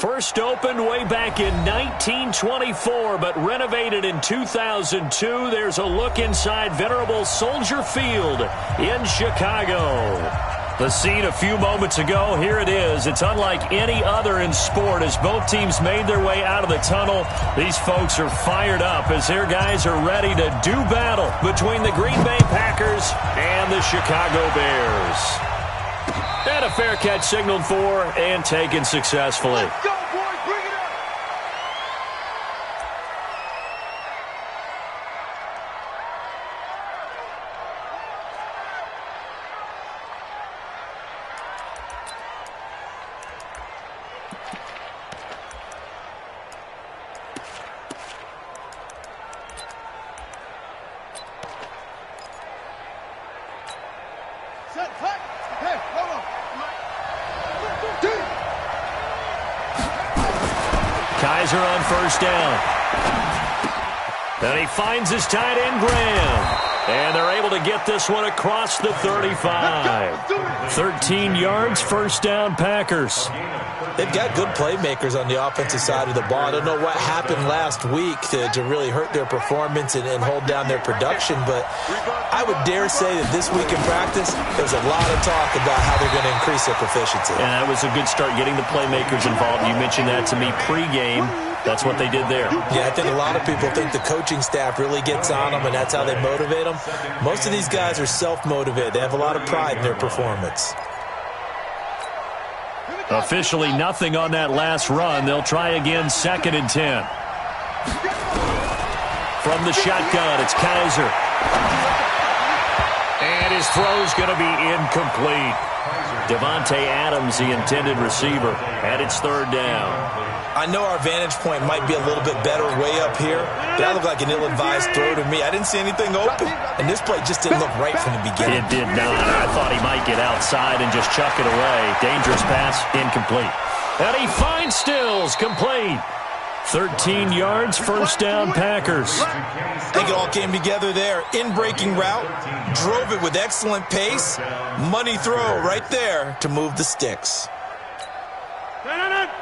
First opened way back in 1924, but renovated in 2002. There's a look inside venerable Soldier Field in Chicago. The scene a few moments ago, here it is. It's unlike any other in sport as both teams made their way out of the tunnel. These folks are fired up as their guys are ready to do battle between the Green Bay Packers and the Chicago Bears. And a fair catch signaled for and taken successfully. Let's go, boys. Bring it up. Set, hut. Hey, hold on. Kaiser on first down. And he finds his tight end, Graham. And they're able to get this one across the 35. 13 yards, first down, Packers. They've got good playmakers on the offensive side of the ball. I don't know what happened last week to really hurt their performance and hold down their production, but I would dare say that this week in practice, there's a lot of talk about how they're going to increase their proficiency. And that was a good start getting the playmakers involved. You mentioned that to me pregame. That's what they did there. Yeah, I think a lot of people think the coaching staff really gets on them, and that's how they motivate them. Most of these guys are self-motivated. They have a lot of pride in their performance. Officially nothing on that last run. They'll try again, 2nd and 10. From the shotgun, it's Kaiser. And his throw's going to be incomplete. Devontae Adams, the intended receiver, and it's 3rd down. I know our vantage point might be a little bit better way up here, but that looked like an ill-advised throw to me. I didn't see anything open, and this play just didn't look right from the beginning. It did not. I thought he might get outside and just chuck it away. Dangerous pass, incomplete. And he finds Stills, complete. 13 yards, first down, Packers. I think it all came together there. In-breaking route, drove it with excellent pace. Money throw right there to move the sticks.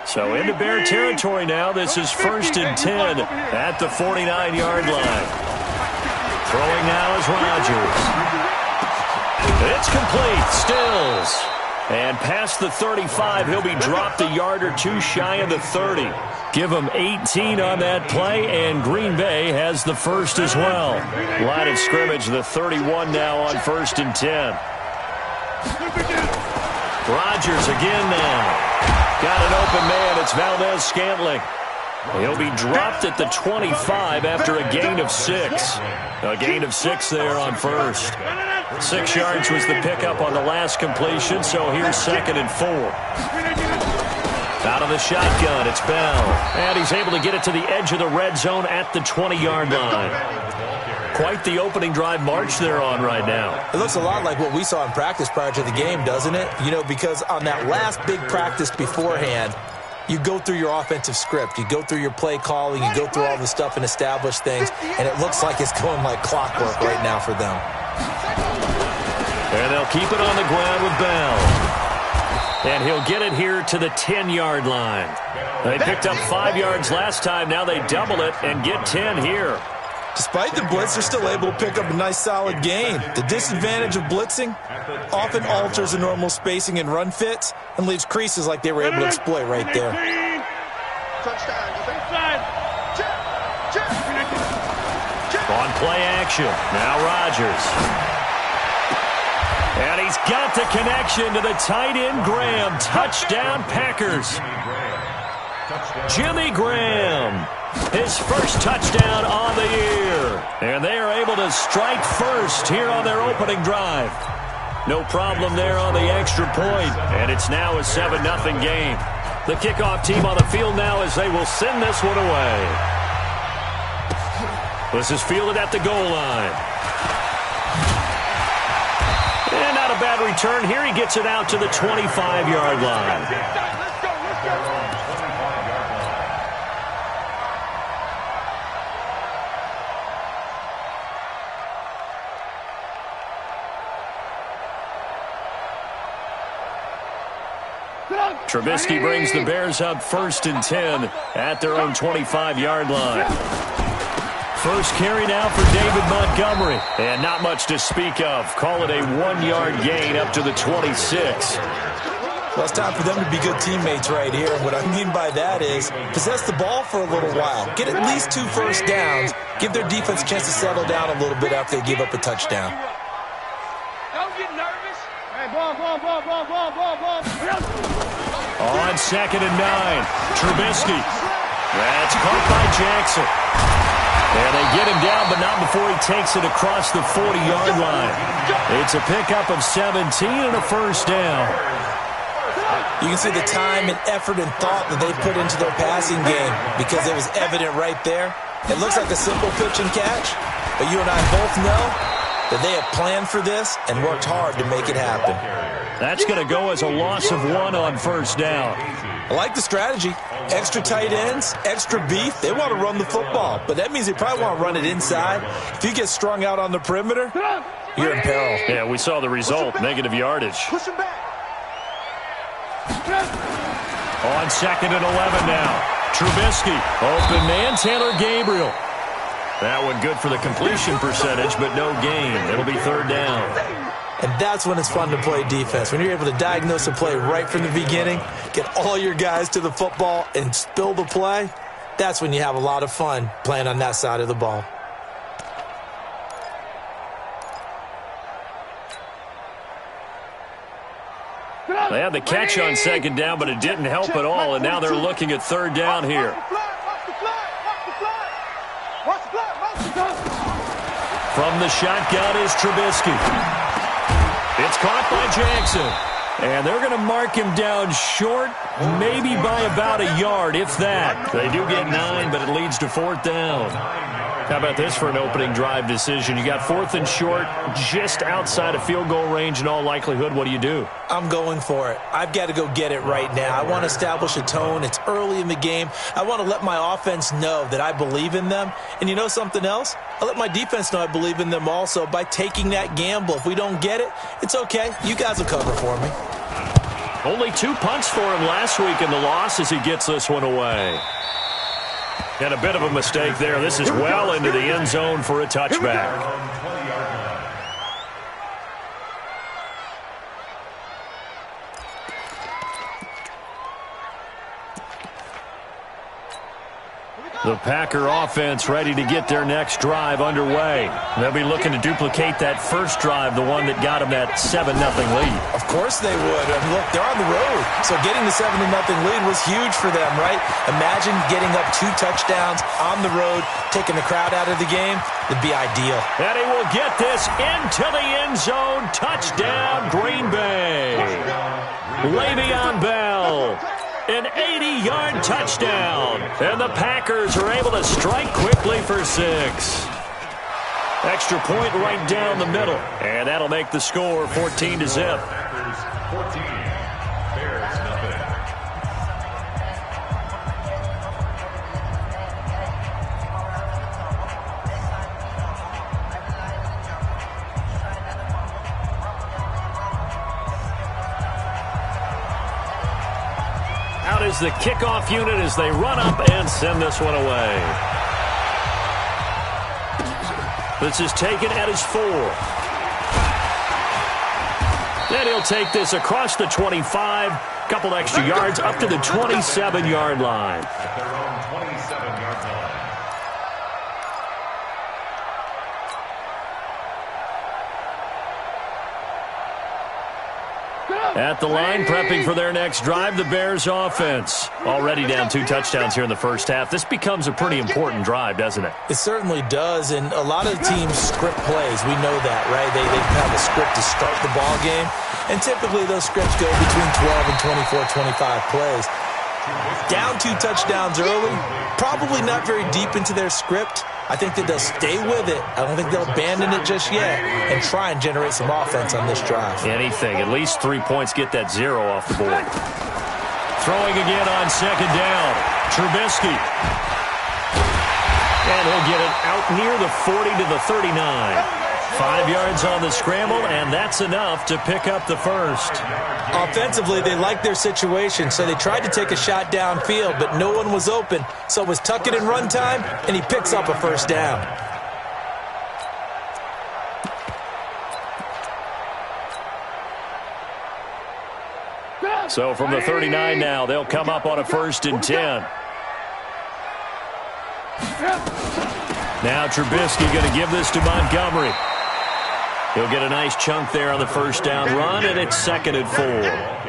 So into Bear territory now. This is 1st and 10 at the 49-yard line. Throwing now is Rodgers. It's complete. Stills. And past the 35, he'll be dropped a yard or two shy of the 30. Give him 18 on that play, and Green Bay has the first as well. Line of scrimmage, the 31 now on 1st and 10. Rodgers again now. Got an open man. It's Valdez-Scantling. He'll be dropped at the 25 after a gain of 6. A gain of 6 there on first. 6 yards was the pickup on the last completion, so here's 2nd and 4. Out of the shotgun, it's Bell. And he's able to get it to the edge of the red zone at the 20-yard line. Quite the opening drive march they're on right now. It looks a lot like what we saw in practice prior to the game, doesn't it? You know, because on that last big practice beforehand, you go through your offensive script. You go through your play calling. You go through all the stuff and establish things. And it looks like it's going like clockwork right now for them. And they'll keep it on the ground with Bell. And he'll get it here to the 10-yard line. They picked up 5 yards last time. Now they double it and get 10 here. Despite the blitz, they're still able to pick up a nice, solid gain. The disadvantage of blitzing often alters the normal spacing and run fits and leaves creases like they were able to exploit right there. On play action, now Rodgers. And he's got the connection to the tight end, Graham. Touchdown, Packers. Jimmy Graham. His first touchdown on the year. And they are able to strike first here on their opening drive. No problem there on the extra point. And it's now a 7-0 game. The kickoff team on the field now as they will send this one away. This is fielded at the goal line. And not a bad return here. He gets it out to the 25-yard line. Trubisky brings the Bears up 1st and 10 at their own 25-yard line. First carry now for David Montgomery. And not much to speak of. Call it a 1-yard gain up to the 26. Well, it's time for them to be good teammates right here. And what I mean by that is possess the ball for a little while. Get at least 2 first downs. Give their defense a chance to settle down a little bit after they give up a touchdown. Don't get nervous. Hey, ball. On 2nd and 9, Trubisky. That's caught by Jackson. And they get him down, but not before he takes it across the 40-yard line. It's a pickup of 17 and a first down. You can see the time and effort and thought that they put into their passing game because it was evident right there. It looks like a simple pitch and catch, but you and I both know that they have planned for this and worked hard to make it happen. That's going to go as a loss of 1 on first down. I like the strategy. Extra tight ends, extra beef. They want to run the football, but that means they probably want to run it inside. If you get strung out on the perimeter, you're in peril. Yeah, we saw the result, negative yardage. Push him back. On 2nd and 11 now. Trubisky, open man, Taylor Gabriel. That one good for the completion percentage, but no gain. It'll be 3rd down. And that's when it's fun to play defense. When you're able to diagnose a play right from the beginning, get all your guys to the football, and spill the play, that's when you have a lot of fun playing on that side of the ball. They had the catch on 2nd down, but it didn't help at all, and now they're looking at 3rd down here. From the shotgun is Trubisky. It's caught by Jackson. And they're going to mark him down short, maybe by about a yard, if that. They do get 9, but it leads to 4th down. How about this for an opening drive decision? You got 4th and short, just outside of field goal range in all likelihood. What do you do? I'm going for it. I've got to go get it right now. I want to establish a tone. It's early in the game. I want to let my offense know that I believe in them. And you know something else? I let my defense know I believe in them also by taking that gamble. If we don't get it, it's okay. You guys will cover for me. Only 2 punts for him last week in the loss as he gets this one away. And a bit of a mistake there. This is well into the end zone for a touchback. The Packer offense ready to get their next drive underway. They'll be looking to duplicate that first drive, the one that got them that 7-0 lead. Of course they would. I mean, look, they're on the road. So getting the 7-0 lead was huge for them, right? Imagine getting up 2 touchdowns on the road, taking the crowd out of the game. It'd be ideal. And he will get this into the end zone. Touchdown, Green Bay. Le'Veon Bell. An 80-yard touchdown. And the Packers are able to strike quickly for 6. Extra point right down the middle. And that'll make the score 14-0. Packers 14, Bears nothing. Out is the kickoff unit as they run up and send this one away. This is taken at his 4. Then he'll take this across the 25, couple extra yards up to the 27-yard line. At their own 27-yard line. At the line, prepping for their next drive, the Bears offense. Already down 2 touchdowns here in the first half. This becomes a pretty important drive, doesn't it? It certainly does, and a lot of teams script plays. We know that, right? They have a script to start the ball game, and typically those scripts go between 12 and 24, 25 plays. Down 2 touchdowns early, probably not very deep into their script. I think that they'll stay with it. I don't think they'll abandon it just yet and try and generate some offense on this drive. Anything. At least 3 points, get that 0 off the board. Throwing again on 2nd down. Trubisky. And he'll get it out near the 40 to the 39. 5 yards on the scramble, and that's enough to pick up the first. Offensively, they liked their situation, so they tried to take a shot downfield, but no one was open. So it was tuck it and run time, and he picks up a first down. So from the 39 now, they'll come up on a 1st and 10. Now Trubisky going to give this to Montgomery. He'll get a nice chunk there on the first down run, and it's 2nd and 4.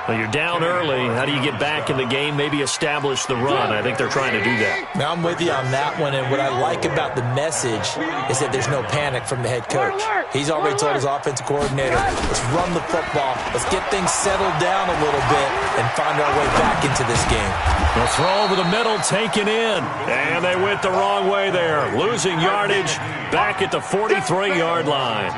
Well, you're down early. How do you get back in the game, maybe establish the run? I think they're trying to do that. Now, I'm with you on that one, and what I like about the message is that there's no panic from the head coach. He's already told his offensive coordinator, let's run the football, let's get things settled down a little bit and find our way back into this game. The throw over the middle, taken in, and they went the wrong way there. Losing yardage back at the 43-yard line.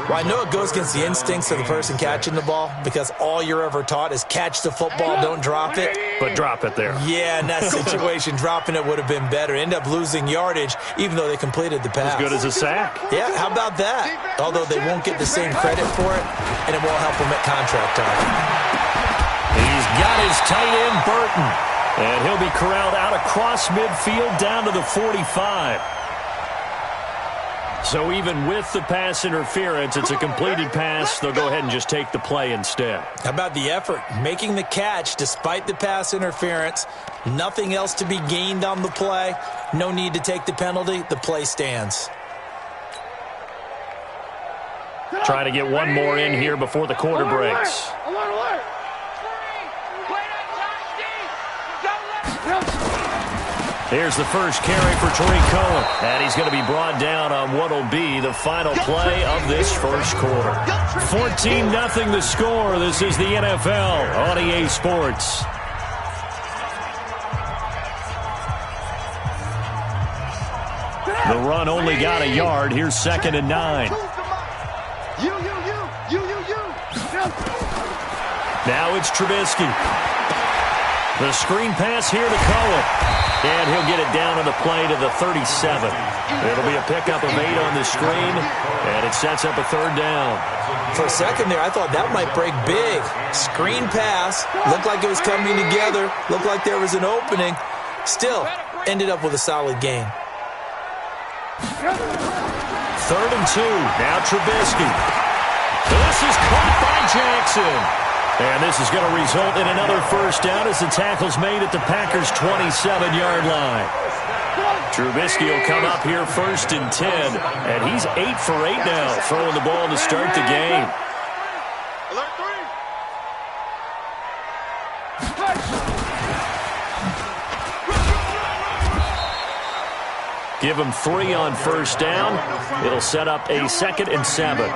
Well, I know it goes against the instincts of the person catching the ball because all you're ever taught is catch the football, don't drop it. But drop it there. Yeah, in that situation, dropping it would have been better. End up losing yardage, even though they completed the pass. As good as a sack. Yeah, how about that? Although they won't get the same credit for it, and it won't help them at contract time. He's got his tight end, Burton. And he'll be corralled out across midfield down to the 45. So even with the pass interference, it's a completed pass. They'll go ahead and just take the play instead. How about the effort? Making the catch despite the pass interference. Nothing else to be gained on the play. No need to take the penalty. The play stands. Try to get one more in here before the quarter breaks. Here's the first carry for Tariq Cohen. And he's going to be brought down on what will be the final play of this first quarter. 14-0 the score. This is the NFL on EA Sports. The run only got a yard. Here's 2nd and 9. Now it's Trubisky. The screen pass here to Cohen. And he'll get it down on the play to the 37. It'll be a pickup of 8 on the screen, and it sets up a 3rd down. For a second there, I thought that might break big. Screen pass. Looked like it was coming together. Looked like there was an opening. Still, ended up with a solid gain. 3rd and 2. Now Trubisky. This is caught by Jackson. And this is going to result in another first down as the tackle's made at the Packers' 27-yard line. Trubisky will come up here 1st and 10. And he's 8 for 8 now, throwing the ball to start the game. Give him 3 on first down. It'll set up a 2nd and 7.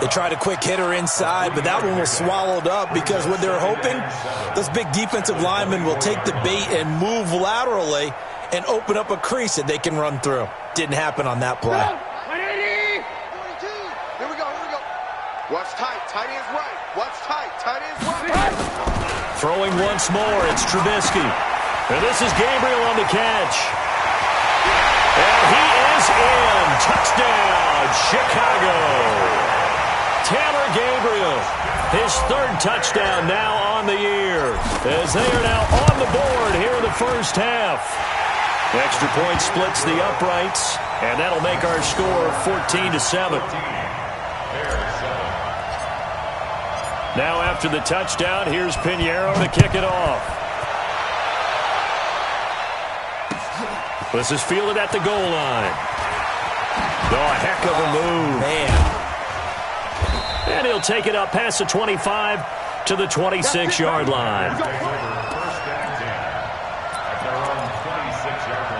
They tried a quick hitter inside, but that one was swallowed up because what they're hoping, those big defensive linemen will take the bait and move laterally and open up a crease that they can run through. Didn't happen on that play. 180. 42. Here we go. Watch tight. Tight ends right. Watch tight. Tight ends right. Throwing once more, it's Trubisky. And this is Gabriel on the catch. And he is in. Touchdown, Chicago. Taylor Gabriel, his 3rd touchdown now on the year, as they are now on the board here in the first half. Extra point splits the uprights, and that'll make our score 14-7. Now after the touchdown, here's Pinheiro to kick it off. This is fielded at the goal line. Oh, a heck of a move. Man. And he'll take it up past the 25 to the 26-yard line. First and 10 at their own 26-yard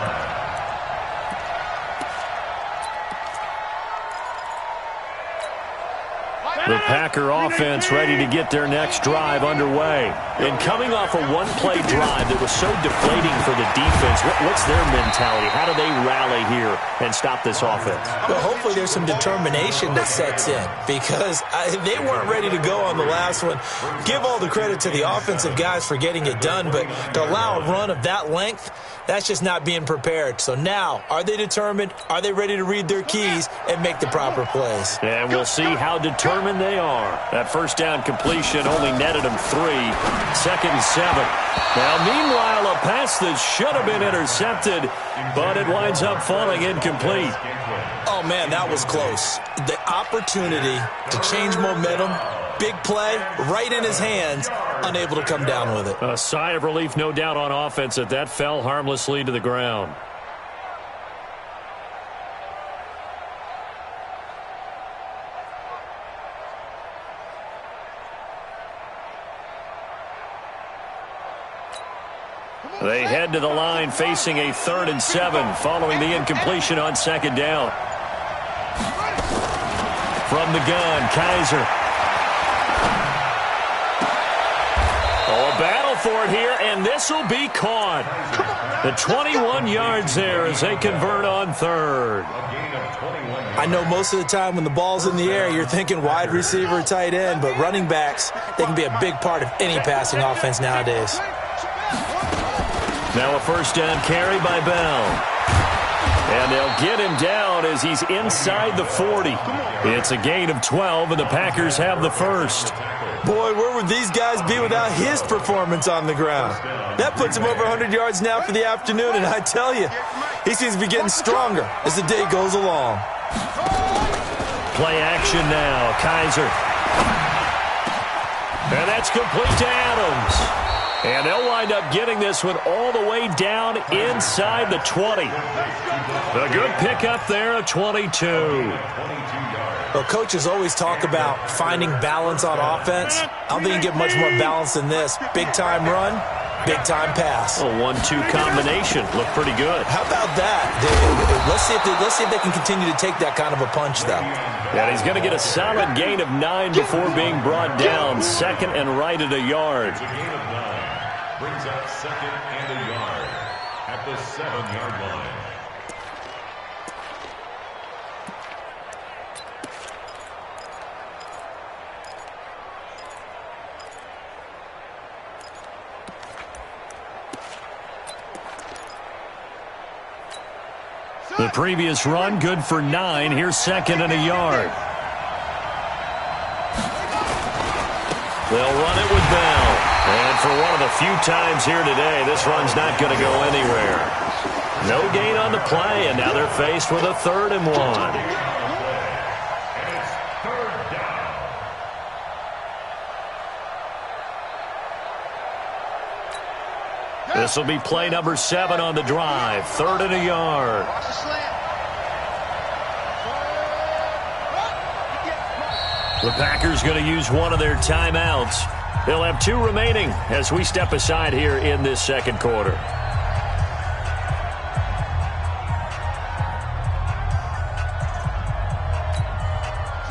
line. The Packer offense ready to get their next drive underway. And coming off a one-play drive that was so deflating for the defense, what's their mentality? How do they rally here and stop this offense? Well, hopefully there's some determination that sets in because they weren't ready to go on the last one. Give all the credit to the offensive guys for getting it done, but to allow a run of that length, that's just not being prepared. So now, are they determined? Are they ready to read their keys and make the proper plays? And we'll see how determined they are. That first down completion only netted them 3. 2nd and 7. Now, meanwhile, a pass that should have been intercepted, but it winds up falling incomplete. Oh, man, that was close. The opportunity to change momentum, big play, right in his hands, unable to come down with it. A sigh of relief, no doubt, on offense that fell harmlessly to the ground. They head to the line facing a 3rd and 7 following the incompletion on 2nd down. From the gun, Kaiser. Oh, a battle for it here, and this will be caught. The 21 yards there as they convert on 3rd. I know most of the time when the ball's in the air, you're thinking wide receiver, tight end, but running backs, they can be a big part of any passing offense nowadays. Now a 1st down carry by Bell. And they'll get him down as he's inside the 40. It's a gain of 12, and the Packers have the first. Boy, where would these guys be without his performance on the ground? That puts him over 100 yards now for the afternoon, and I tell you, he seems to be getting stronger as the day goes along. Play action now, Kaiser. And that's complete to Adams. And they'll wind up getting this one all the way down inside the 20. A good pickup there at 22. Well, coaches always talk about finding balance on offense. I don't think you can get much more balance than this. Big-time run, big-time pass. A 1-2 combination. Looked pretty good. How about that? Let's see if they can continue to take that kind of a punch, though. And he's going to get a solid gain of 9 before being brought down. 2nd and right at a yard. Brings up 2nd and a yard at the 7-yard line. The previous run good for 9. Here's 2nd and a yard. They'll run it with Bell. And for one of the few times here today, this run's not going to go anywhere. No gain on the play, and now they're faced with a 3rd and 1. It's 3rd down. This will be play number 7 on the drive. 3rd and a yard. The Packers going to use one of their timeouts. They'll have 2 remaining as we step aside here in this 2nd quarter.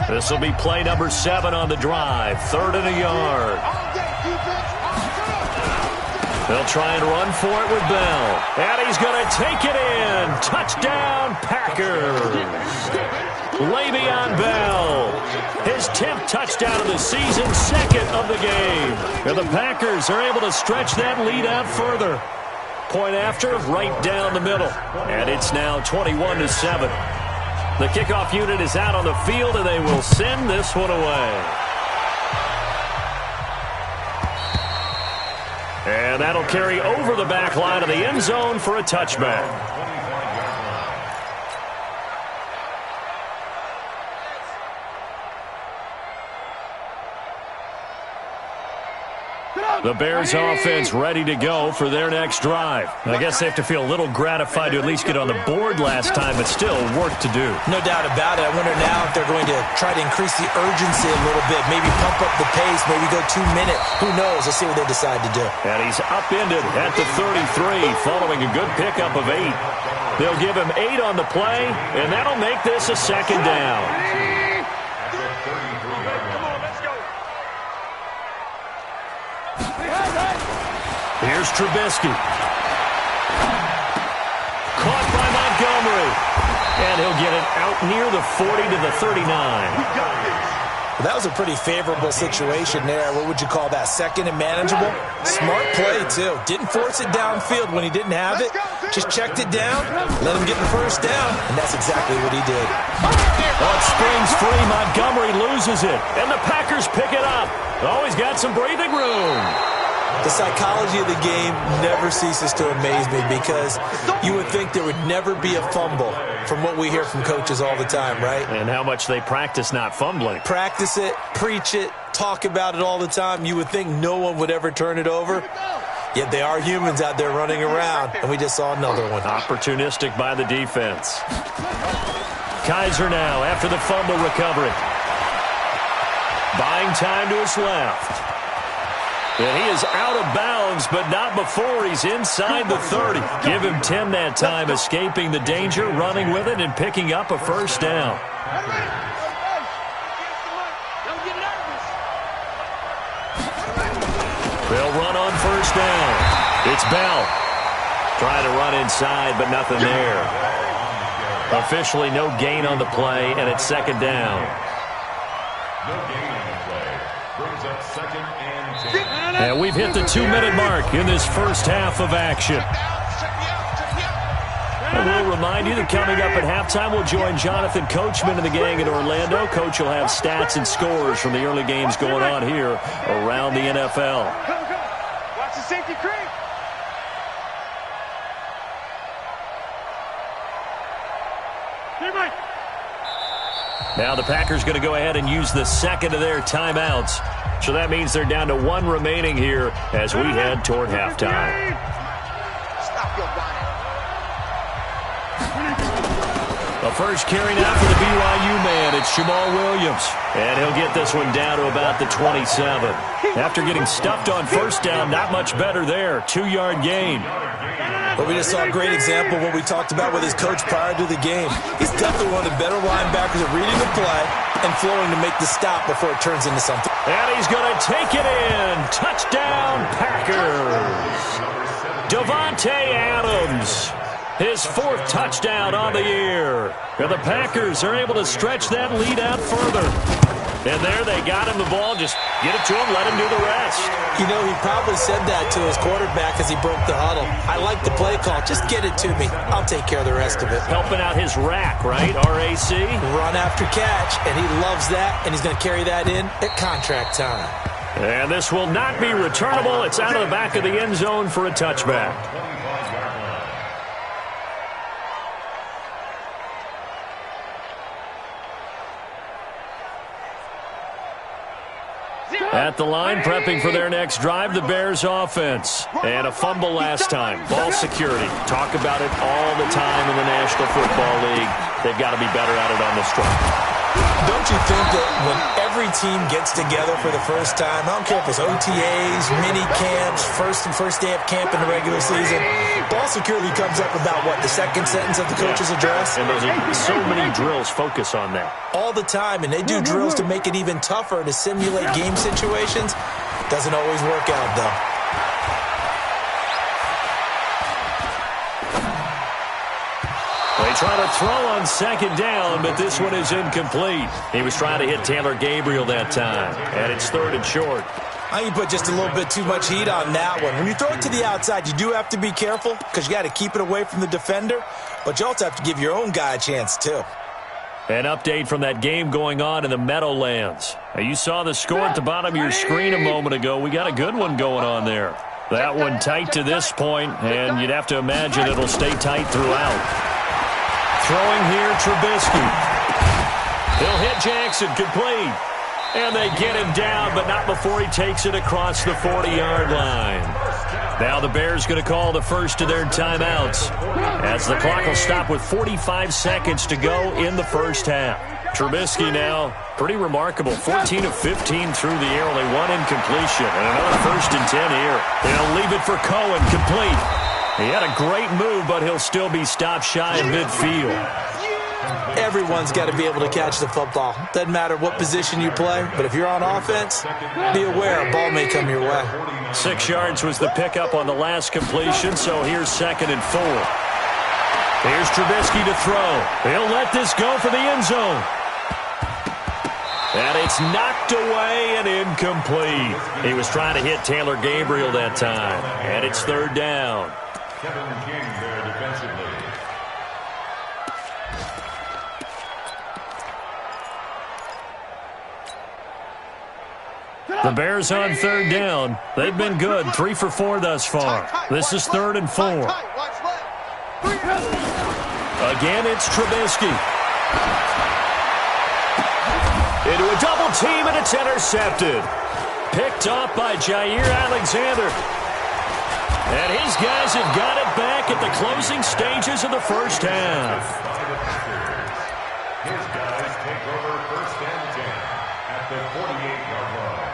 This will be play number 7 on the drive. 3rd and a yard. They'll try and run for it with Bell. And he's going to take it in. Touchdown, Packers. Le'Veon Bell, his 10th touchdown of the season, 2nd of the game. And the Packers are able to stretch that lead out further. Point after, right down the middle. And it's now 21-7. The kickoff unit is out on the field, and they will send this one away. And that'll carry over the back line of the end zone for a touchback. The Bears offense ready to go for their next drive. I guess they have to feel a little gratified to at least get on the board last time, but still work to do. No doubt about it. I wonder now if they're going to try to increase the urgency a little bit, maybe pump up the pace, maybe go 2-minute. Who knows? Let's see what they decide to do. And he's upended at the 33 following a good pickup of 8. They'll give him 8 on the play, and that'll make this a 2nd down. At the 33-yard line. Here's Trubisky. Caught by Montgomery. And he'll get it out near the 40 to the 39. Well, that was a pretty favorable situation there. What would you call that? Second and manageable? Smart play, too. Didn't force it downfield when he didn't have it. Just checked it down, let him get the first down, and that's exactly what he did. Oh, it springs free. Montgomery loses it, and the Packers pick it up. Oh, he's got some breathing room. The psychology of the game never ceases to amaze me because you would think there would never be a fumble from what we hear from coaches all the time, right? And how much they practice not fumbling. Practice it, preach it, talk about it all the time. You would think no one would ever turn it over. Yet they are humans out there running around, and we just saw another one. Opportunistic by the defense. Kaiser now after the fumble recovery. Buying time to his left. And he is out of bounds, but not before he's inside the 30. Give him 10 that time, escaping the danger, running with it, and picking up a first down. They'll run on first down. It's Bell. Trying to run inside, but nothing there. Officially no gain on the play, and it's second down. No gain on the play. Brings up second and 10. And we've hit the 2-minute mark in this first half of action. And we'll remind you that coming up at halftime, we'll join Jonathan Coachman and the gang in Orlando. Coach will have stats and scores from the early games going on here around the NFL. Watch the safety creep. Now the Packers going to go ahead and use the second of their timeouts. So that means they're down to one remaining here as we head toward halftime. Stop your running. The first carry now for the BYU man. It's Jamal Williams. And he'll get this one down to about the 27. After getting stuffed on first down, not much better there. 2-yard gain. But we just saw a great example of what we talked about with his coach prior to the game. He's definitely one of the better linebackers at reading the play and flowing to make the stop before it turns into something. And he's going to take it in. Touchdown, Packers. Davante Adams. His 4th touchdown on the year. And the Packers are able to stretch that lead out further. And there they got him the ball. Just get it to him, let him do the rest. You know, he probably said that to his quarterback as he broke the huddle. I like the play call. Just get it to me. I'll take care of the rest of it. Helping out his rack, right? RAC. Run after catch, and he loves that, and he's going to carry that in at contract time. And this will not be returnable. It's out of the back of the end zone for a touchback. At the line, prepping for their next drive, the Bears offense. And a fumble last time. Ball security. Talk about it all the time in the National Football League. They've got to be better at it on this drive. Don't you think that when every team gets together for the first time, I don't care if it's OTAs, mini camps, first day of camp in the regular season, ball security comes up about what, the second sentence of the coach's address? And there's so many drills focus on that. All the time, and they do drills to make it even tougher to simulate game situations. Doesn't always work out, though. They try to throw on second down, but this one is incomplete. He was trying to hit Taylor Gabriel that time, and it's 3rd and short. I think you put just a little bit too much heat on that one. When you throw it to the outside, you do have to be careful because you got to keep it away from the defender, but you also have to give your own guy a chance, too. An update from that game going on in the Meadowlands. Now, you saw the score at the bottom of your screen a moment ago. We got a good one going on there. That one tight to this point, and you'd have to imagine it'll stay tight throughout. Throwing here, Trubisky. He'll hit Jackson, complete. And they get him down, but not before he takes it across the 40-yard line. Now the Bears going to call the first of their timeouts, as the clock will stop with 45 seconds to go in the first half. Trubisky now, pretty remarkable, 14 of 15 through the air, only one incompletion, and another 1st and 10 here. They'll leave it for Cohen, complete. He had a great move, but he'll still be stopped shy of midfield. Everyone's got to be able to catch the football. Doesn't matter what position you play, but if you're on offense, be aware a ball may come your way. 6 yards was the pickup on the last completion, so here's 2nd and 4. Here's Trubisky to throw. He'll let this go for the end zone. And it's knocked away and incomplete. He was trying to hit Taylor Gabriel that time. And it's 3rd down. Kevin King there defensively. The Bears on 3rd down. They've been good, 3 for 4 thus far. This is 3rd and 4. Again, it's Trubisky. Into a double team, and it's intercepted. Picked off by Jair Alexander. And his guys have got it back at the closing stages of the first half. His guys take over 1st and 10 at the 48-yard line.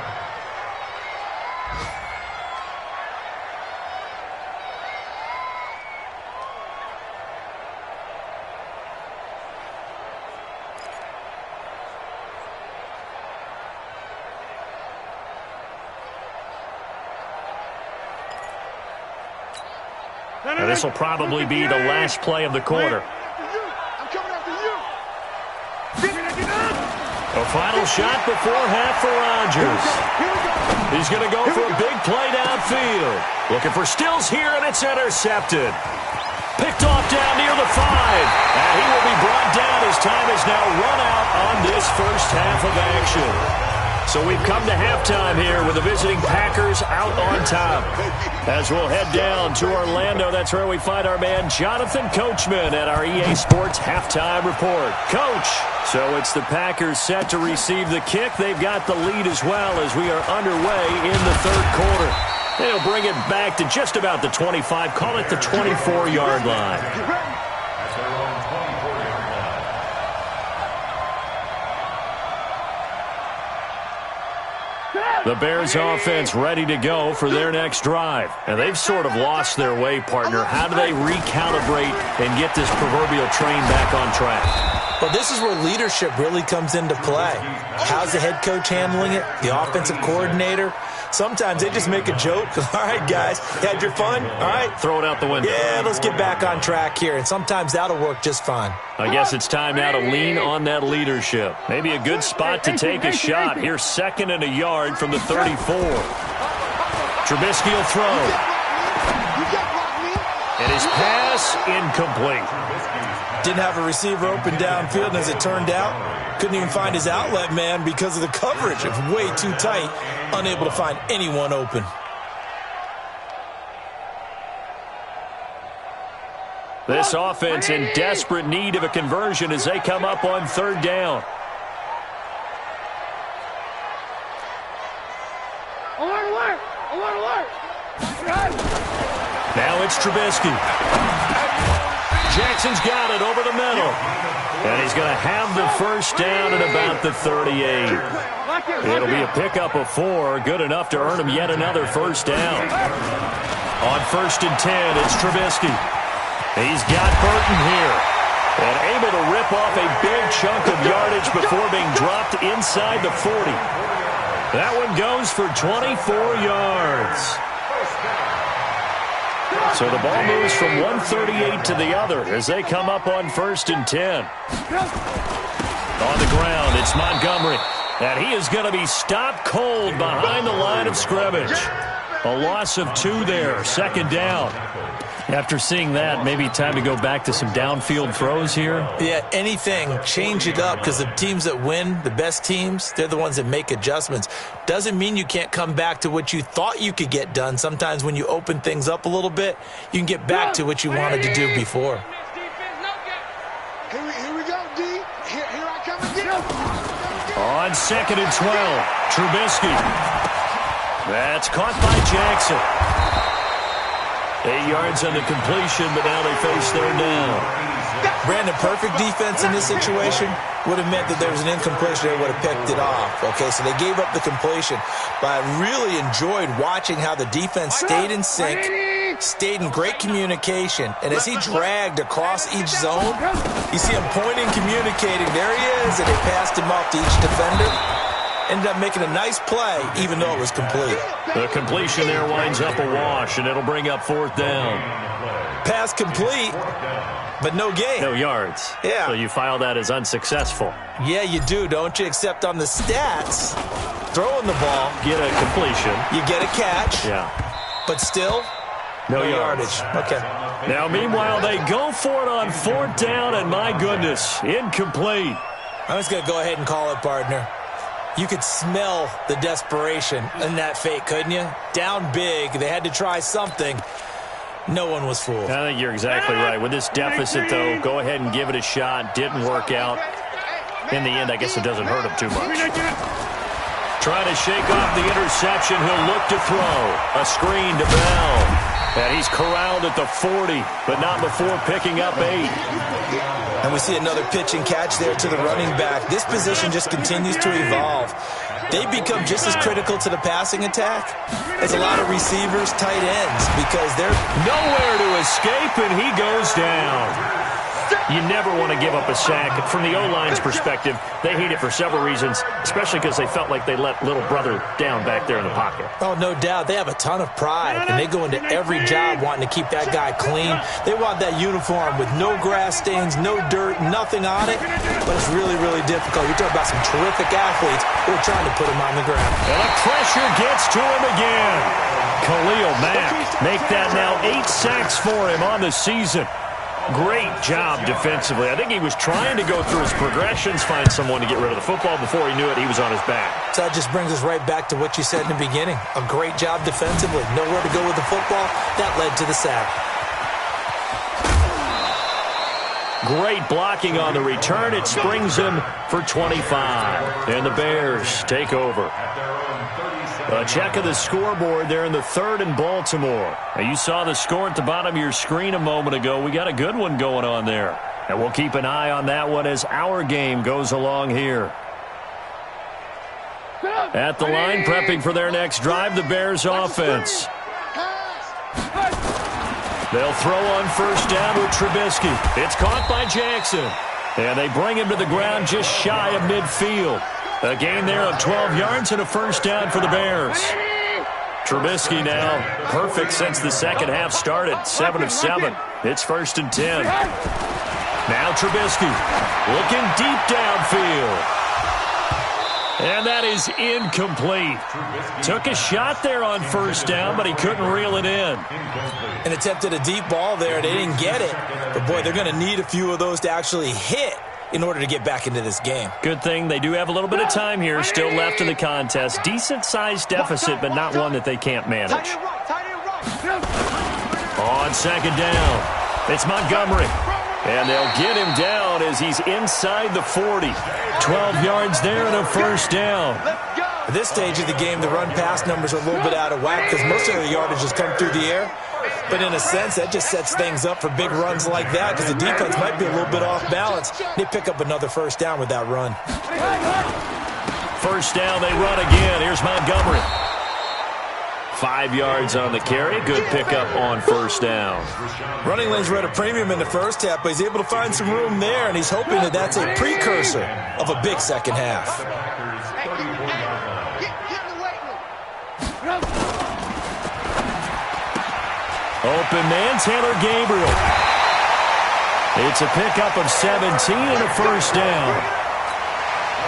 And this will probably be the last play of the quarter. I'm coming after you. A final shot before half for Rodgers. He's going to go for a big play downfield. Looking for Stills here, and it's intercepted. Picked off down near the 5. And he will be brought down. His time is now run out on this first half of action. So we've come to halftime here with the visiting Packers out on top. As we'll head down to Orlando, that's where we find our man Jonathan Coachman at our EA Sports Halftime Report. Coach, so it's the Packers set to receive the kick. They've got the lead as well as we are underway in the 3rd quarter. They'll bring it back to just about the 25, call it the 24-yard line. That's their own 24-yard line. The Bears offense ready to go for their next drive. And they've sort of lost their way, partner. How do they recalibrate and get this proverbial train back on track? Well, this is where leadership really comes into play. How's the head coach handling it? The offensive coordinator? Sometimes they just make a joke. All right, guys, you had your fun? All right. Throw it out the window. Yeah, let's get back on track here. And sometimes that'll work just fine. I guess it's time now to lean on that leadership. Maybe a good spot to take a shot. Here's 2nd and a yard from the 34. Trubisky will throw. And his pass incomplete. Didn't have a receiver open downfield, and as it turned out, couldn't even find his outlet man because of the coverage. It was way too tight, unable to find anyone open. This offense in desperate need of a conversion as they come up on 3rd down. Now it's Trubisky. Jackson's got it over the middle. And he's going to have the first down at about the 38. It'll be a pickup of 4, good enough to earn him yet another first down. On 1st and 10, it's Trubisky. He's got Burton here. And able to rip off a big chunk of yardage before being dropped inside the 40. That one goes for 24 yards. So the ball moves from 138 to the other as they come up on 1st and 10. On the ground, it's Montgomery. And he is going to be stopped cold behind the line of scrimmage. A loss of 2 there, 2nd down. After seeing that, maybe time to go back to some downfield throws here. Yeah, anything. Change it up because the teams that win, the best teams, they're the ones that make adjustments. Doesn't mean you can't come back to what you thought you could get done. Sometimes when you open things up a little bit, you can get back to what you wanted to do before. Here we go, D. Here I come again. On 2nd and 12, Trubisky. That's caught by Jackson. 8 yards on the completion, but now they face 3rd down. Brandon, perfect defense in this situation would have meant that there was an incompletion. They would have picked it off. Okay, so they gave up the completion. But I really enjoyed watching how the defense stayed in sync, stayed in great communication. And as he dragged across each zone, you see him pointing, communicating. There he is, and they passed him off to each defender. Ended up making a nice play, even though it was complete. The completion there winds up a wash, and it'll bring up 4th down. Pass complete, but no gain. No yards. Yeah. So you file that as unsuccessful. Yeah, you do, don't you? Except on the stats, throwing the ball. Get a completion. You get a catch. Yeah. But still, no yardage. Okay. Now, meanwhile, they go for it on 4th down, and my goodness, incomplete. I'm just going to go ahead and call it, partner. You could smell the desperation in that fake, couldn't you? Down big. They had to try something. No one was fooled. I think you're exactly right. With this deficit, though, go ahead and give it a shot. Didn't work out. In the end, I guess it doesn't hurt him too much. Trying to shake off the interception. He'll look to throw. A screen to Bell. And he's corralled at the 40, but not before picking up 8. And we see another pitch and catch there to the running back. This position just continues to evolve. They become just as critical to the passing attack as a lot of receivers, tight ends, because they're nowhere to escape, and he goes down. You never want to give up a sack. From the O-line's perspective, they hate it for several reasons, especially because they felt like they let little brother down back there in the pocket. Oh, no doubt. They have a ton of pride, and they go into every job wanting to keep that guy clean. They want that uniform with no grass stains, no dirt, nothing on it, but it's really, really difficult. You're talking about some terrific athletes who are trying to put him on the ground. And the pressure gets to him again. Khalil Mack make that now 8 sacks for him on the season. Great job defensively. I think he was trying to go through his progressions, find someone to get rid of the football. Before he knew it, he was on his back. So that just brings us right back to what you said in the beginning. A great job defensively. Nowhere to go with the football. That led to the sack. Great blocking on the return. It springs him for 25. And the Bears take over. A check of the scoreboard there in the 3rd and Baltimore. Now, you saw the score at the bottom of your screen a moment ago. We got a good one going on there. And we'll keep an eye on that one as our game goes along here. At the line, prepping for their next drive, the Bears offense. They'll throw on 1st down with Trubisky. It's caught by Jackson. And they bring him to the ground just shy of midfield. A gain there of 12 yards and a 1st down for the Bears. Trubisky now perfect since the second half started. 7 of 7. It's 1st and 10. Now Trubisky looking deep downfield. And that is incomplete. Took a shot there on 1st down, but he couldn't reel it in. And attempted a deep ball there. They didn't get it. But, boy, they're going to need a few of those to actually hit in order to get back into this game. Good thing they do have a little bit of time here still left in the contest. Decent-sized deficit, but not one that they can't manage. On 2nd down, it's Montgomery. And they'll get him down as he's inside the 40. 12 yards there and a 1st down. At this stage of the game, the run-pass numbers are a little bit out of whack because most of the yardage has come through the air. But in a sense, that just sets things up for big runs like that because the defense might be a little bit off balance. They pick up another 1st down with that run. 1st down, they run again. Here's Montgomery. 5 yards on the carry. Good pickup on 1st down. Running lanes were at a premium in the first half, but he's able to find some room there, and he's hoping that that's a precursor of a big second half. Open man, Taylor Gabriel. It's a pickup of 17 and a 1st down.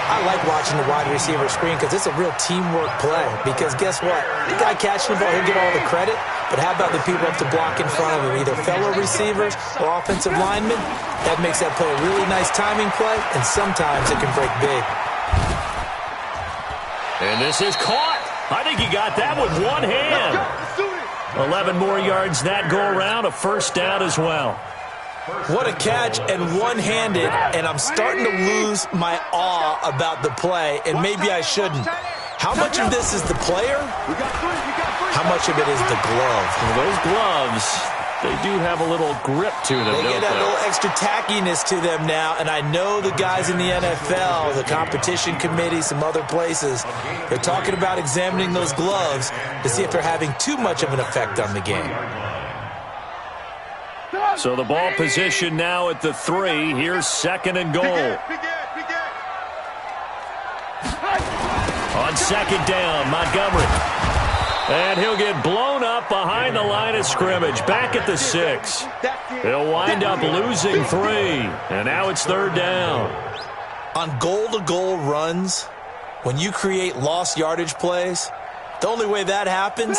I like watching the wide receiver screen because it's a real teamwork play. Because guess what? The guy catching the ball, he'll get all the credit. But how about the people up to block in front of him, either fellow receivers or offensive linemen? That makes that play a really nice timing play, and sometimes it can break big. And this is caught. I think he got that with one hand. 11 more yards that go around, a 1st down as well. What a catch and one-handed, and I'm starting to lose my awe about the play, and maybe I shouldn't. How much of this is the player? How much of it is the glove? Well, those gloves, they do have a little grip to them, They get that little extra tackiness to them now, and I know the guys in the NFL, the competition committee, some other places, they're talking about examining those gloves to see if they're having too much of an effect on the game. So the ball position now at the 3. Here's 2nd and goal. On 2nd down, Montgomery. And he'll get blown up behind the line of scrimmage. Back at the 6. He'll wind up losing 3. And now it's 3rd down. On goal-to-goal runs, when you create lost yardage plays, the only way that happens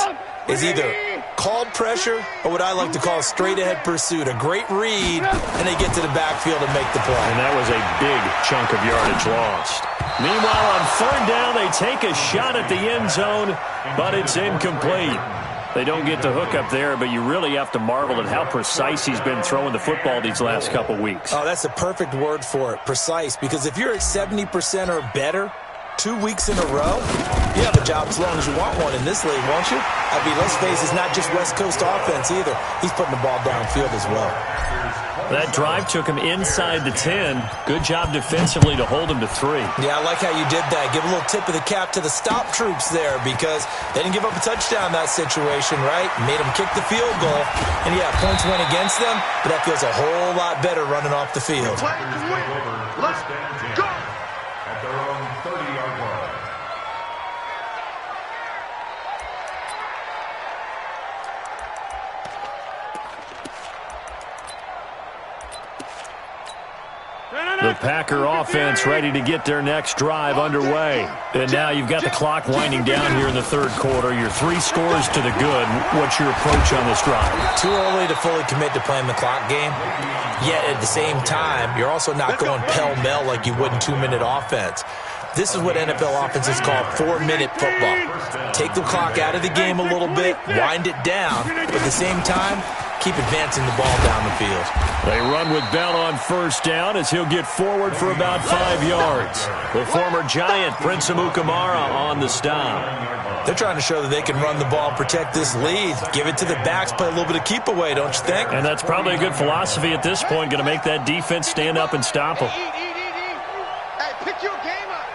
is either called pressure or what I like to call straight-ahead pursuit. A great read, and they get to the backfield and make the play. And that was a big chunk of yardage lost. Meanwhile, on 3rd down, they take a shot at the end zone, but it's incomplete. They don't get the hook up there, but you really have to marvel at how precise he's been throwing the football these last couple weeks. Oh, that's a perfect word for it, precise, because if you're at 70% or better 2 weeks in a row, you have a job as long as you want one in this league, won't you? I mean, let's face it, it's not just West Coast offense either. He's putting the ball downfield as well. That drive took him inside the 10. Good job defensively to hold him to 3. Yeah, I like how you did that. Give a little tip of the cap to the stop troops there because they didn't give up a touchdown in that situation, right? Made them kick the field goal. And, yeah, points went against them, but that feels a whole lot better running off the field. Let's go! At their own 30-yard line. The Packer offense ready to get their next drive underway. And now you've got the clock winding down here in the 3rd quarter. Your 3 scores to the good. What's your approach on this drive? Too early to fully commit to playing the clock game. Yet at the same time, you're also not going pell-mell like you would in 2-minute offense. This is what NFL offenses call 4-minute football. Take the clock out of the game a little bit, wind it down, but at the same time, keep advancing the ball down the field. They run with Bell on 1st down as he'll get forward for about 5 yards. The former Giant, Prince Amukamara, on the stop. They're trying to show that they can run the ball and protect this lead. Give it to the backs, play a little bit of keep away, don't you think? And that's probably a good philosophy at this point, going to make that defense stand up and stop them. Hey, pick your game up.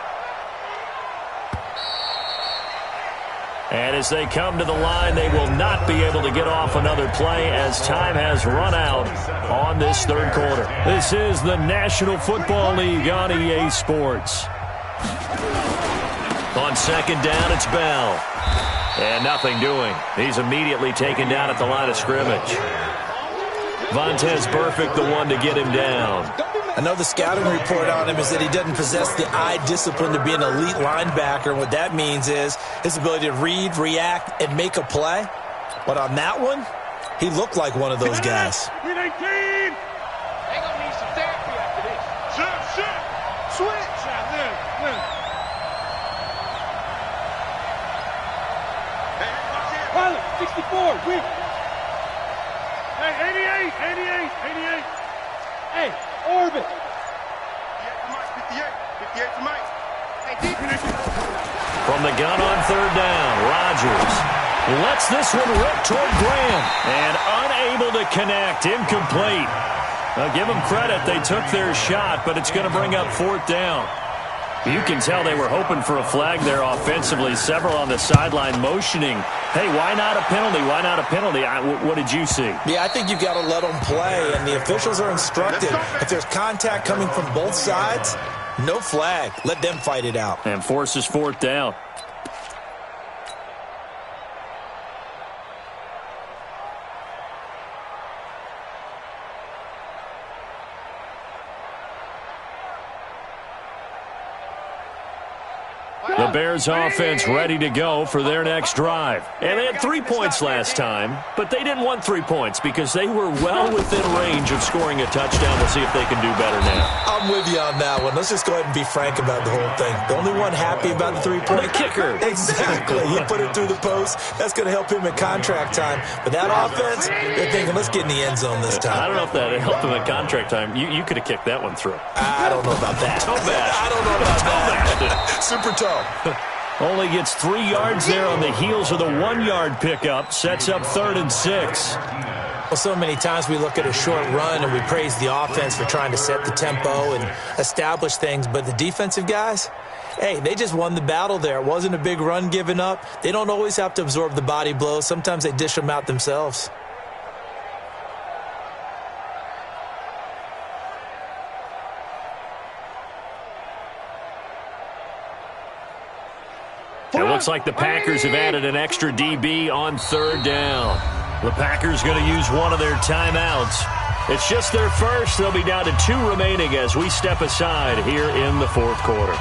And as they come to the line, they will not be able to get off another play as time has run out on this 3rd quarter. This is the National Football League on EA Sports. On 2nd down, it's Bell. And nothing doing. He's immediately taken down at the line of scrimmage. Vontez Burfict, the one to get him down. I know the scouting report on him is that he doesn't possess the eye discipline to be an elite linebacker. And what that means is his ability to read, react, and make a play. But on that one, he looked like one of those guys. They're going to need some therapy after this. Switch. Hey, watch it. Pilot, 64, weak. Hey, 88. Hey, Orbit. 58 to Mike. Hey, deep. From the gun on 3rd down, Rodgers lets this one rip toward Graham. And unable to connect, incomplete. Now give them credit, they took their shot, but it's going to bring up 4th down. You can tell they were hoping for a flag there offensively. Several on the sideline motioning, hey, why not a penalty? Why not a penalty? What did you see? Yeah, I think you've got to let them play, and the officials are instructed. If there's contact coming from both sides, no flag. Let them fight it out. And forces 4th down. The Bears offense ready to go for their next drive. And they had 3 points last time, but they didn't want 3 points because they were well within range of scoring a touchdown. We'll see if they can do better now. I'm with you on that one. Let's just go ahead and be frank about the whole thing. The only one happy about the 3-point kicker. Exactly. He put it through the post. That's going to help him in contract time. But that offense, they're thinking, let's get in the end zone this time. I don't know if that helped him in contract time. You could have kicked that one through. I don't know about that. Toe bash. I don't know about that. Super toe. Only gets 3 yards there on the heels of the 1-yard pickup. Sets up 3rd and 6. Well, so many times we look at a short run and we praise the offense for trying to set the tempo and establish things. But the defensive guys, hey, they just won the battle there. It wasn't a big run given up. They don't always have to absorb the body blows. Sometimes they dish them out themselves. It looks like the Packers have added an extra DB on third down. The Packers going to use one of their timeouts. It's just their first. They'll be down to 2 remaining as we step aside here in the fourth quarter.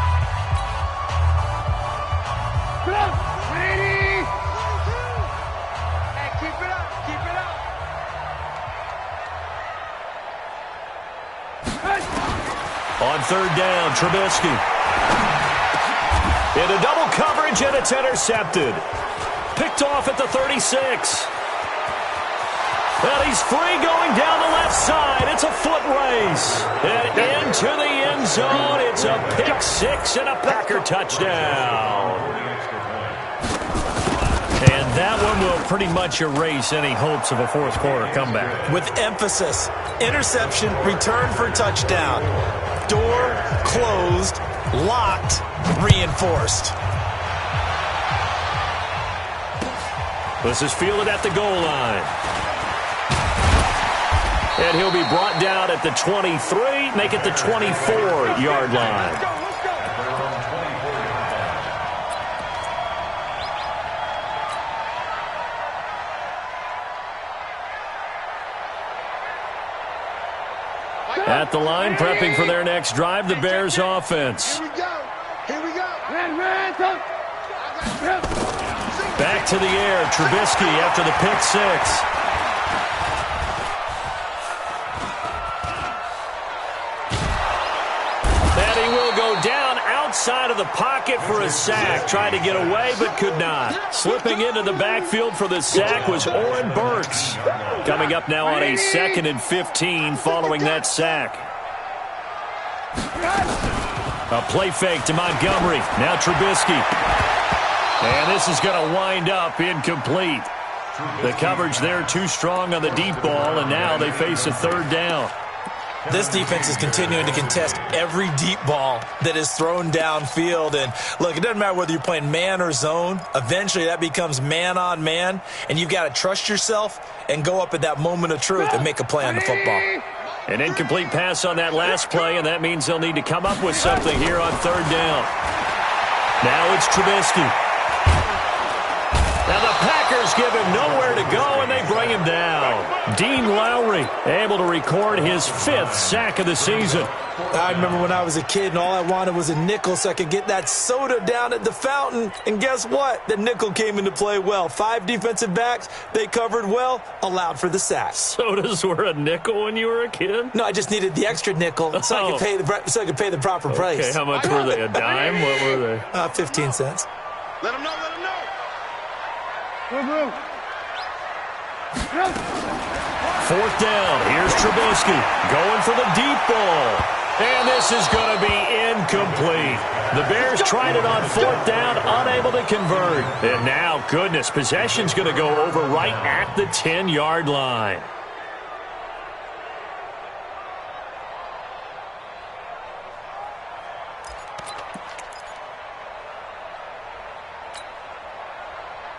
Ready? Hey, keep it up. Keep it up. On third down, Trubisky. Into double coverage, and it's intercepted. Picked off at the 36. Well, he's free going down the left side. It's a foot race. And into the end zone. It's a pick six and a Packer touchdown. And that one will pretty much erase any hopes of a fourth quarter comeback. With emphasis, interception, return for touchdown. Door closed, locked, reinforced. This is fielded at the goal line. And he'll be brought down at the 23, make it the 24-yard line. At the line, prepping for their next drive, the Bears offense. Here we go. Here we go. Back to the air, Trubisky after the pick six. And he will go down outside of the pocket for a sack. Tried to get away, but could not. Slipping into the backfield for the sack was Oren Burks. Coming up now on a 2nd and 15 following that sack. A play fake to Montgomery. Now Trubisky. And this is going to wind up incomplete. The coverage there too strong on the deep ball, and now they face a third down. This defense is continuing to contest every deep ball that is thrown downfield. And, look, it doesn't matter whether you're playing man or zone. Eventually that becomes man on man, and you've got to trust yourself and go up at that moment of truth and make a play on the football. An incomplete pass on that last play, and that means they'll need to come up with something here on third down. Now it's Trubisky. Now the Packers give him nowhere to go, and they bring him down. Dean Lowry able to record his 5th sack of the season. I remember when I was a kid and all I wanted was a nickel so I could get that soda down at the fountain. And guess what? The nickel came into play well. 5 defensive backs, they covered well, allowed for the sack. Sodas were a nickel when you were a kid? No, I just needed the extra nickel so I could pay the proper price. Okay, how much were they? A dime? What were they? 15 cents. Let him know, let him know. Fourth down. Here's Trubisky going for the deep ball. And this is going to be incomplete. The Bears tried it on fourth down, unable to convert. And now, goodness, possession's going to go over right at the 10-yard line.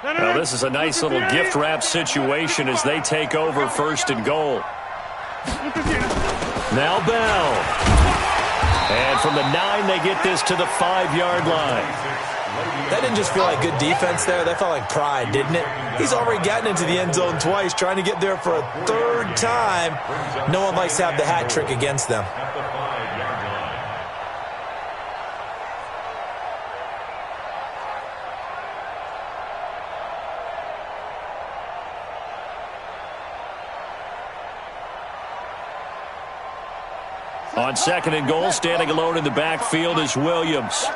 Well, this is a nice little gift wrap situation as they take over first and goal. Now Bell. And from the 9, they get this to the 5-yard line. That didn't just feel like good defense there. That felt like pride, didn't it? He's already gotten into the end zone twice, trying to get there for a 3rd time. No one likes to have the hat trick against them. On 2nd and goal, standing alone in the backfield is Williams.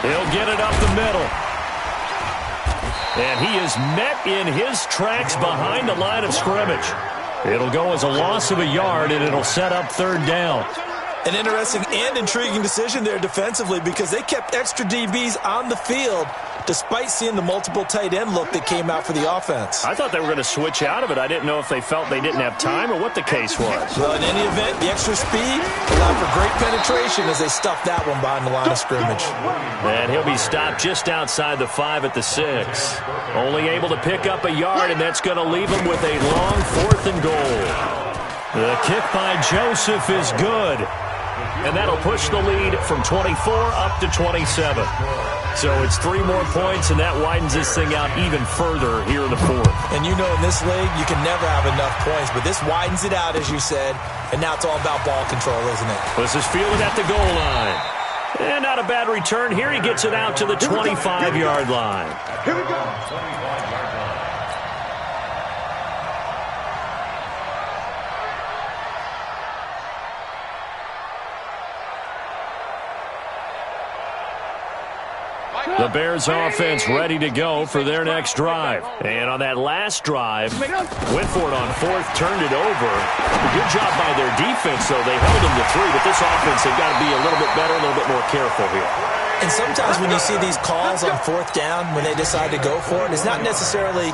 He'll get it up the middle. And he is met in his tracks behind the line of scrimmage. It'll go as a loss of a yard, and it'll set up third down. An interesting and intriguing decision there defensively because they kept extra DBs on the field despite seeing the multiple tight end look that came out for the offense. I thought they were going to switch out of it. I didn't know if they felt they didn't have time or what the case was. Well, in any event, the extra speed allowed for great penetration as they stuffed that one behind the line of scrimmage. And he'll be stopped just outside the 5 at the 6. Only able to pick up a yard, and that's going to leave him with a long 4th and goal. The kick by Joseph is good. and that'll push the lead from 24 up to 27. So it's 3 more points, and that widens this thing out even further here in the fourth. And you know in this league, you can never have enough points, but this widens it out, as you said, and now it's all about ball control, isn't it? This is fielded at the goal line. And not a bad return here. He gets it out to the 25-yard line. Here we go. 25-yard line. The Bears offense ready to go for their next drive. And on that last drive, went for it on fourth, turned it over. A good job by their defense, though. They held them to 3, but this offense, they've got to be a little bit better, a little bit more careful here. And sometimes when you see these calls on fourth down, when they decide to go for it, it's not necessarily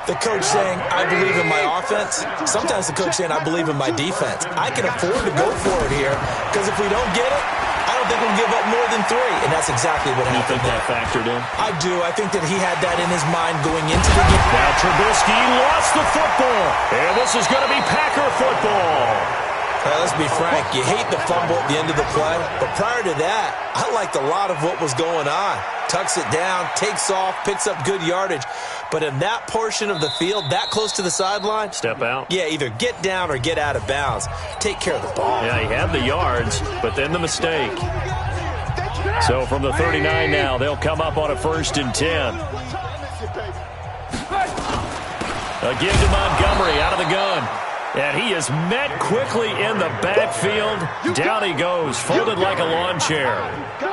the coach saying, I believe in my offense. Sometimes the coach saying, I believe in my defense. I can afford to go for it here, because if we don't get it, I don't think we'll give up more than 3, and that's exactly what happened. You think that factored in? I do. I think that he had that in his mind going into the game. Now Trubisky lost the football, and this is going to be Packer football. Let's be frank, you hate the fumble at the end of the play, but prior to that, I liked a lot of what was going on. Tucks it down, takes off, picks up good yardage. But in that portion of the field, that close to the sideline, step out. Yeah, either get down or get out of bounds. Take care of the ball. Yeah, he had the yards, but then the mistake. So from the 39 now, they'll come up on a 1st and 10. Again to Montgomery out of the gun. And he is met quickly in the backfield. Down he goes, folded like a lawn chair.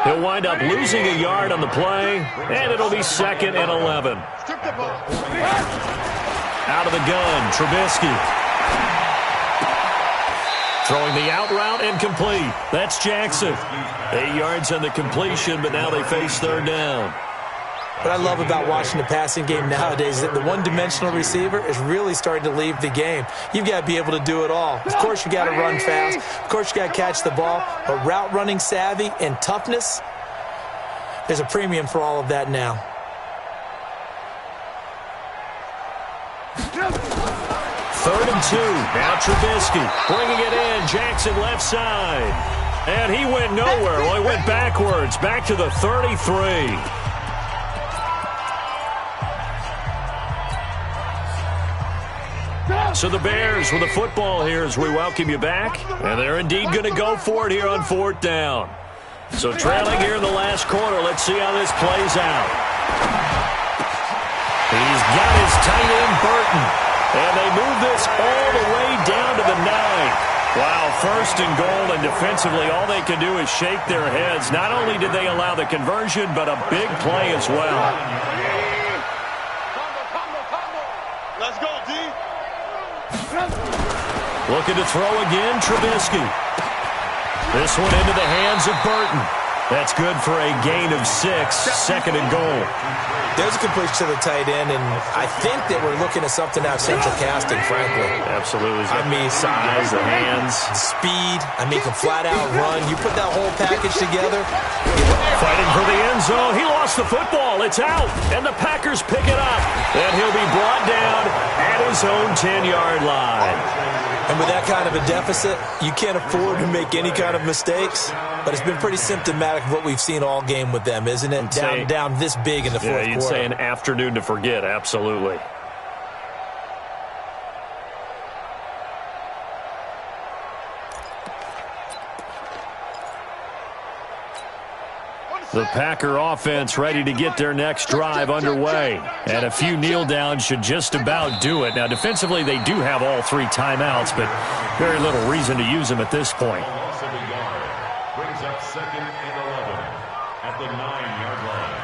He'll wind up losing a yard on the play, and it'll be 2nd and 11. Out of the gun, Trubisky. Throwing the out route incomplete. That's Jackson. 8 yards on the completion, but now they face 3rd down. What I love about watching the passing game nowadays is that the one-dimensional receiver is really starting to leave the game. You've got to be able to do it all. Of course, you got to run fast. Of course, you got to catch the ball. But route running savvy and toughness, there's a premium for all of that now. Third and 2. Now Trubisky bringing it in. Jackson left side. And he went nowhere. Well, he went backwards. Back to the 33. So the Bears with the football here as we welcome you back. And they're indeed going to go for it here on 4th down. So trailing here in the last quarter. Let's see how this plays out. He's got his tight end, Burton. And they move this all the way down to the 9. Wow, 1st and goal, and defensively all they can do is shake their heads. Not only did they allow the conversion, but a big play as well. Let's go, D. Looking to throw again, Trubisky. This one into the hands of Burton. That's good for a gain of 6, 2nd and goal. There's a completion to the tight end, and I think that we're looking at something out of central casting, frankly. Absolutely. I mean, size, the hands. Speed. I mean, can flat out run. You put that whole package together. Fighting for the end zone. He lost the football. It's out, and the Packers pick it up. And he'll be brought down at his own 10-yard line. And with that kind of a deficit, you can't afford to make any kind of mistakes. But it's been pretty symptomatic of what we've seen all game with them, isn't it? Down this big in the fourth quarter. Yeah, you'd say an afternoon to forget, absolutely. The Packer offense ready to get their next drive underway. And a few kneel downs should just about do it. Now, defensively, they do have all 3 timeouts, but very little reason to use them at this point. Loss of a yard. Brings up 2nd and 11 at the 9-yard line.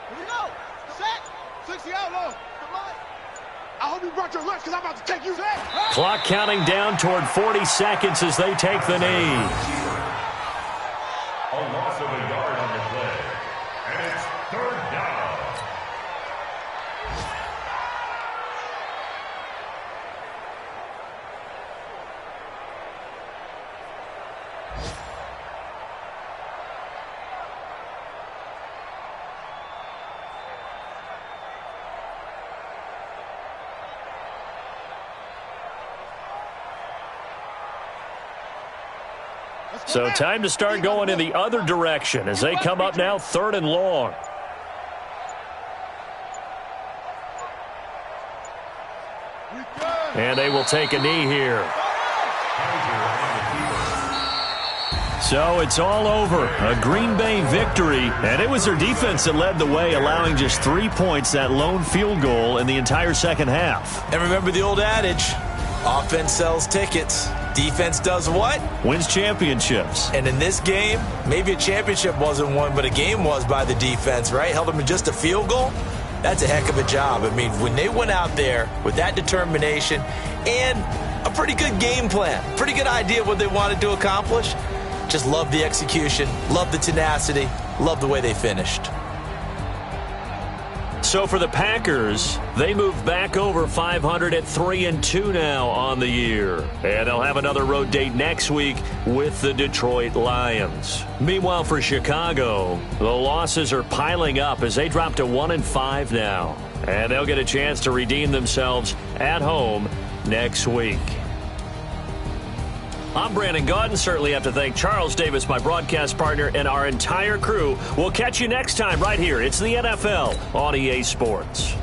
Here we go. Set. 60 out low. I hope you brought your lunch because I'm about to take you. Set. Clock counting down toward 40 seconds as they take the knee. A loss of a yard on the play. So time to start going in the other direction as they come up now 3rd and long. And they will take a knee here. So it's all over. A Green Bay victory. And it was their defense that led the way, allowing just 3 points, that lone field goal in the entire second half. And remember the old adage, offense sells tickets. Defense does what? Wins championships. And in this game, maybe a championship wasn't won, but a game was by the defense, right? Held them to just a field goal. That's a heck of a job. I mean, when they went out there with that determination and a pretty good game plan, pretty good idea of what they wanted to accomplish, just love the execution, love the tenacity, love the way they finished. So for the Packers, they move back over 500 at 3-2 now on the year. And they'll have another road date next week with the Detroit Lions. Meanwhile, for Chicago, the losses are piling up as they drop to 1-5 now. And they'll get a chance to redeem themselves at home next week. I'm Brandon Gaudin. Certainly have to thank Charles Davis, my broadcast partner, and our entire crew. We'll catch you next time right here. It's the NFL on EA Sports.